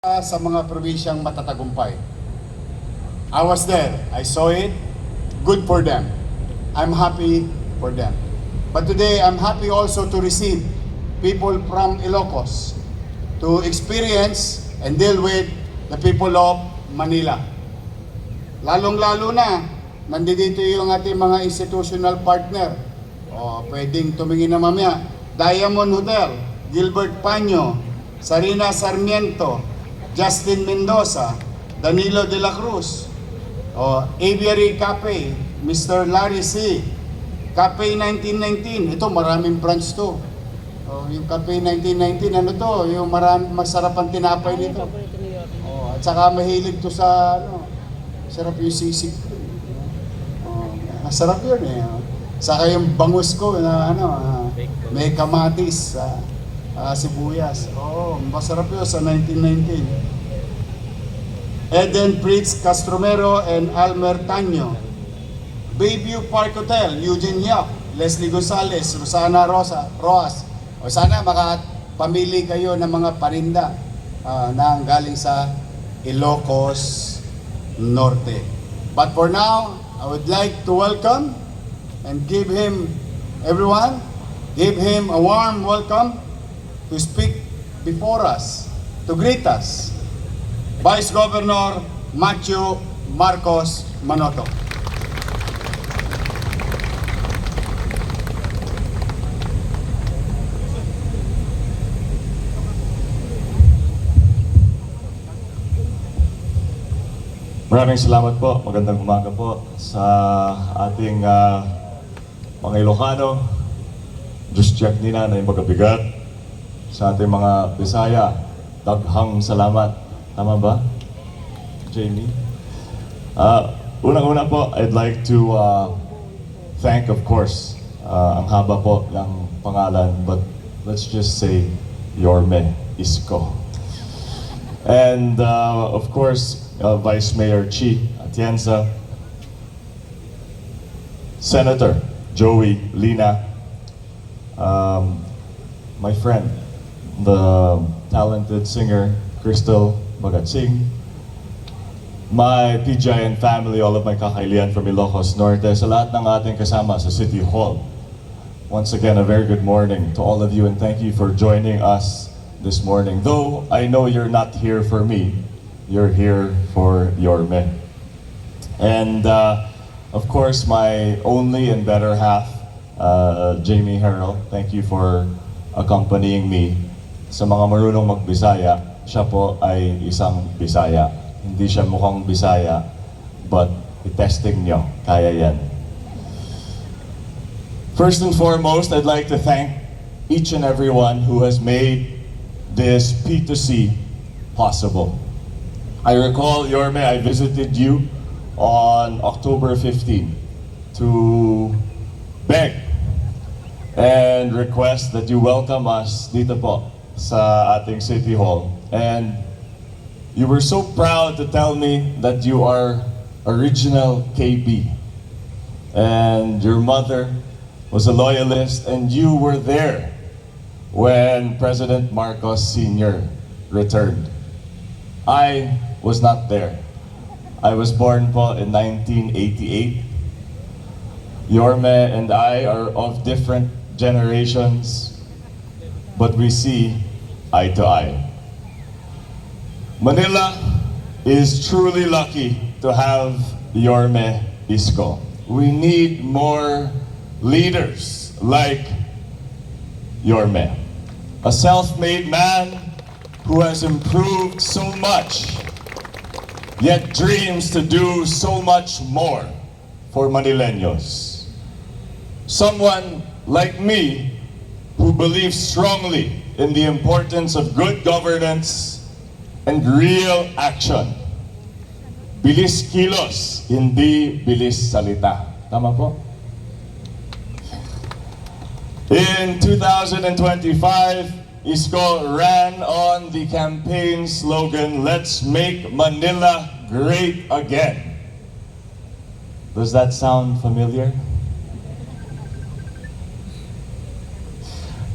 Sa mga probinsyang matatagumpay. I was there. I saw it. Good for them. I'm happy for them. But today, I'm happy also to receive people from Ilocos to experience and deal with the people of Manila. Lalong-lalo na, nandito yung ating mga institutional partner. Pwedeng tumingin na mamaya. Diamond Hotel, Gilbert Paño, Sarina Sarmiento, Justin Mendoza, Danilo de la Cruz, Aviary Cafe, Mr. Larry C., Cafe 1919, ito maraming branch to. Yung Cafe 1919, ano to? Yung masarap ang tinapay nito. At saka mahilig to sa, sarap yung sisig. Masarap yun eh. Saka yung bangus ko na may kamatis, sibuyas. Masarap yun sa 1919. Eden Pritz Castromero and Almer Taño. Bayview Park Hotel, Eugene Yap, Leslie Gonzalez, Rosana Roas. O sana makapamili kayo ng mga parinda na galing sa Ilocos Norte. But for now, I would like to welcome and give him a warm welcome to speak before us, to greet us, Vice Governor Matthew Marcos Manotoc. Maraming salamat po. Magandang umaga po sa ating mga Ilocano. Just check nina na yung magabigat. Sa ating mga Bisaya, daghang salamat. Tama ba, Jamie? Unang-una po, I'd like to thank, of course, ang haba po ng pangalan, but let's just say, Yorme Isko. And of course, Vice Mayor Chi Atienza, Senator Joey Lina, my friend, the talented singer Crystal Bagatsing, my PGIN family, all of my kakailian from Ilocos Norte, sa lahat ng ating kasama sa City Hall. Once again, a very good morning to all of you and thank you for joining us this morning. Though I know you're not here for me, you're here for your men. And of course, my only and better half, Jamie Harrell, thank you for accompanying me. Sa mga marunong magbisaya, siya po ay isang Bisaya. Hindi siya mukhang Bisaya, but i-testing nyo, kaya yan. First and foremost, I'd like to thank each and everyone who has made this P2C possible. I recall, Yorme, I visited you on October 15 to beg and request that you welcome us dito po sa ating City Hall. And you were so proud to tell me that you are original KB. And your mother was a loyalist and you were there when President Marcos Sr. returned. I was not there. I was born po in 1988. Yorme and I are of different generations, but we see eye to eye. Manila is truly lucky to have Yorme Isko. We need more leaders like Yorme, a self-made man who has improved so much, yet dreams to do so much more for Manileños. Someone like me who believes strongly in the importance of good governance and real action. Bilis kilos, hindi bilis salita. Tama po? In 2025, Isko ran on the campaign slogan, "Let's make Manila great again." Does that sound familiar?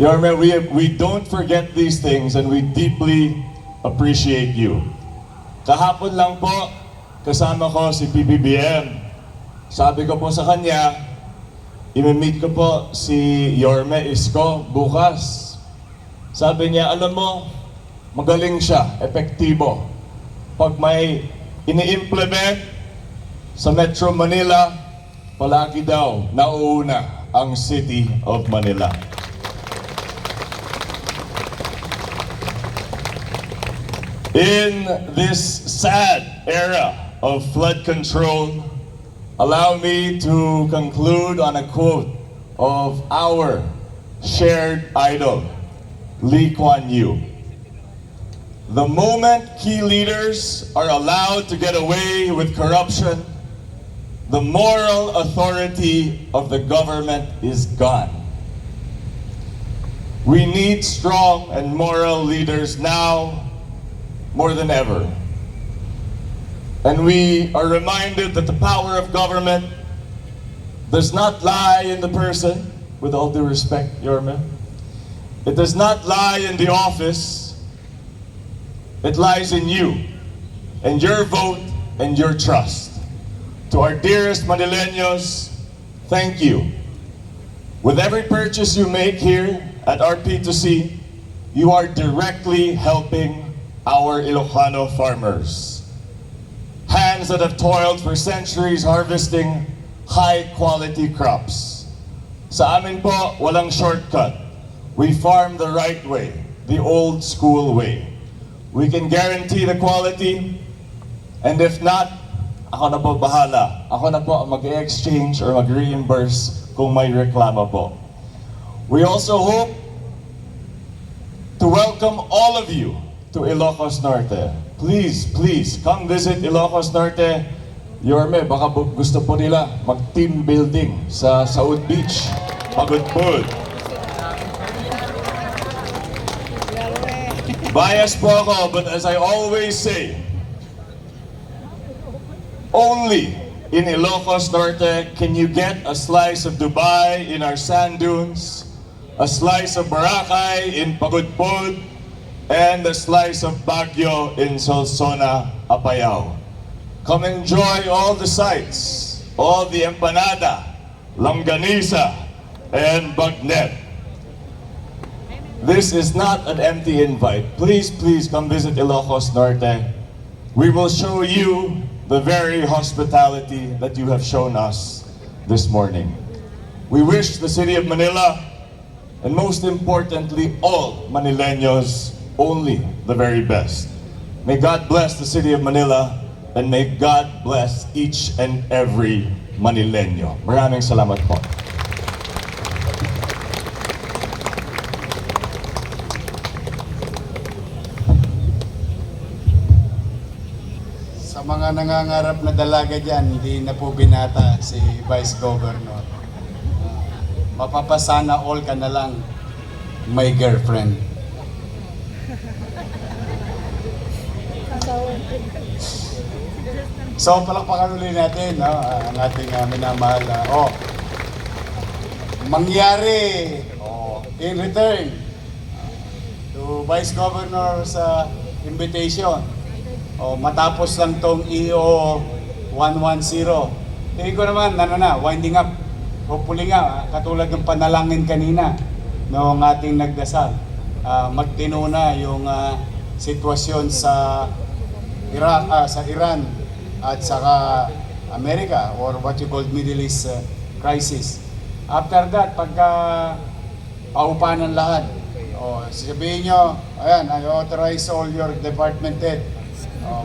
Yorme, we don't forget these things and we deeply appreciate you. Kahapon lang po, kasama ko si PBBM. Sabi ko po sa kanya, i-meet ko po si Yorme Isko bukas. Sabi niya, alam mo, magaling siya, epektibo. Pag may ini-implement sa Metro Manila, palagi daw nauuna ang City of Manila. In this sad era of flood control, allow me to conclude on a quote of our shared idol, Lee Kuan Yew. The moment key leaders are allowed to get away with corruption, the moral authority of the government is gone. We need strong and moral leaders now more than ever. And we are reminded that the power of government does not lie in the person, with all due respect, Yorme. It does not lie in the office. It lies in you, and your vote, and your trust. To our dearest Manileños, thank you. With every purchase you make here at RP2C, you are directly helping our Ilocano farmers. Hands that have toiled for centuries harvesting high-quality crops. Sa amin po, walang shortcut. We farm the right way, the old school way. We can guarantee the quality, and if not, ako na po bahala. Ako na po mag-exchange or mag-reimburse kung may reklamo po. We also hope to welcome all of you to Ilocos Norte. Please, please, come visit Ilocos Norte. Yorme, baka gusto po nila mag-team building sa Saud Beach, Pagudpud. Bias po ako, but as I always say, only in Ilocos Norte can you get a slice of Dubai in our sand dunes, a slice of Boracay in Pagudpud, and a slice of Baguio in Solsona, Apayao. Come enjoy all the sights, all the empanada, longanisa, and bagnet. This is not an empty invite. Please, please come visit Ilocos Norte. We will show you the very hospitality that you have shown us this morning. We wish the City of Manila, and most importantly, all Manileños, only the very best. May God bless the City of Manila, and may God bless each and every Manileño. Maraming salamat po. Sa mga nangangarap na dalaga dyan, hindi na po binata si Vice Governor. Mapapasana all ka na lang, my girlfriend. So, palakpakan ulit natin, no? Ang ating minamahal. Mangyari in return to Vice Governor sa invitation. Matapos lang tong EO 110. Tingin ko naman, winding up. Hopefully nga, katulad ng panalangin kanina noong ating nagdasal, magtino na yung sitwasyon sa Iran at saka Amerika, or what you call Middle East crisis. After that, pagka paupanan lahat, sabihin nyo, ayan, I authorize all your department head,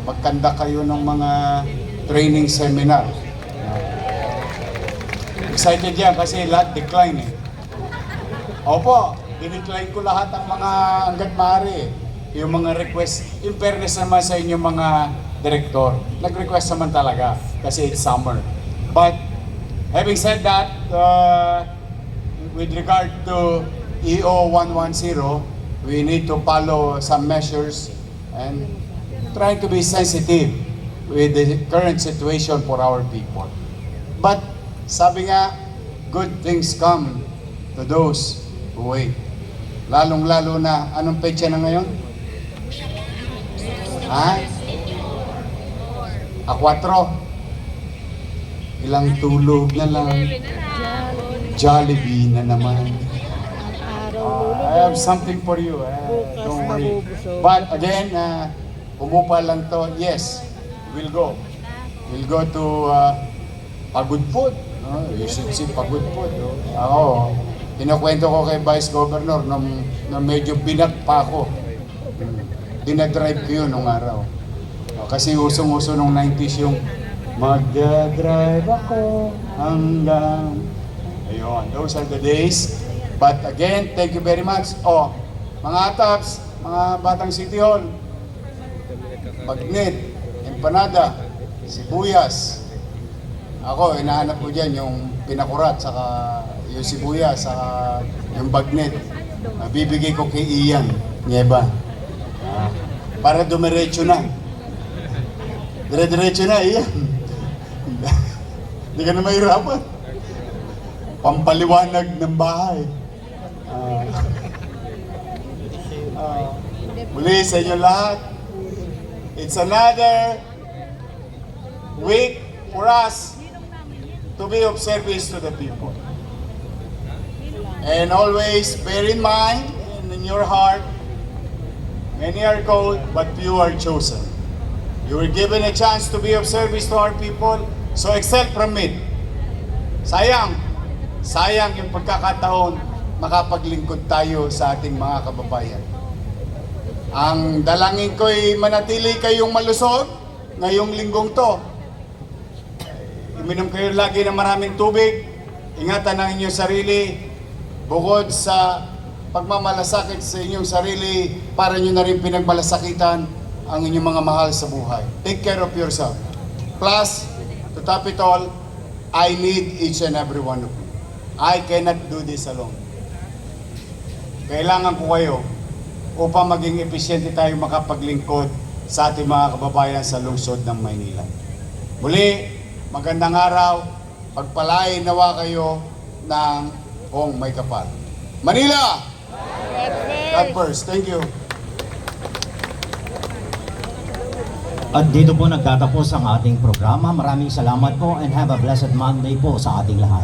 magkanda kayo ng mga training seminar. Excited yan kasi lahat decline eh. Opo, dinecline ko lahat ang mga hanggat maaari. Yung mga request, in fairness naman sa inyong mga director, nag-request naman talaga kasi it's summer. But having said that, with regard to EO 110, we need to follow some measures and try to be sensitive with the current situation for our people. But sabi nga, good things come to those who wait. Lalong-lalo na, anong petsa na ngayon? Ha? A4. Ilang tulog na lang. Jollibee na naman. I have something for you. Don't worry. But again, umupa lang to. Yes, we'll go. We'll go to Pagod Food. You should see Pagod Food. Ako, kinukwento ko kay Vice Governor nung medyo binat pa ako. Dinadrive ko yun nung araw. Kasi usong-uso nung 90s yung magdadrive ako hanggang... Ayun, those are the days. But again, thank you very much. Mga ATAPs, mga Batang City Hall, Bagnet, Empanada, Sibuyas. Ako, hinahanap ko dyan yung pinakurat, saka yung sibuyas, saka yung bagnet. Bibigay ko kay Ian Nieva. Para dumiretso na. Dire-diretso na, Ian. Hindi ka na mahirapan. Pampaliwanag ng bahay. Muli sa inyo lahat, it's another week for us to be of service to the people. And always bear in mind and in your heart, many are called, but few are chosen. You were given a chance to be of service to our people, so excel from it. Sayang yung pagkakataon makapaglingkod tayo sa ating mga kababayan. Ang dalangin ko'y manatili kayong malusog ngayong linggong to. Uminom kayo lagi ng maraming tubig. Ingatan ang inyong sarili. Bukod sa pagmamalasakit sa inyong sarili, para nyo na rin pinagmalasakitan ang inyong mga mahal sa buhay. Take care of yourself. Plus, to top it all, I need each and every one of you. I cannot do this alone. Kailangan ko kayo upang maging epesyente tayo makapaglingkod sa ating mga kababayan sa lungsod ng Maynila. Muli, magandang araw, pagpalain nawa kayo ng kung may kapal. Manila! God first. Thank you. At dito po nagtatapos ang ating programa. Maraming salamat po and have a blessed Monday po sa ating lahat.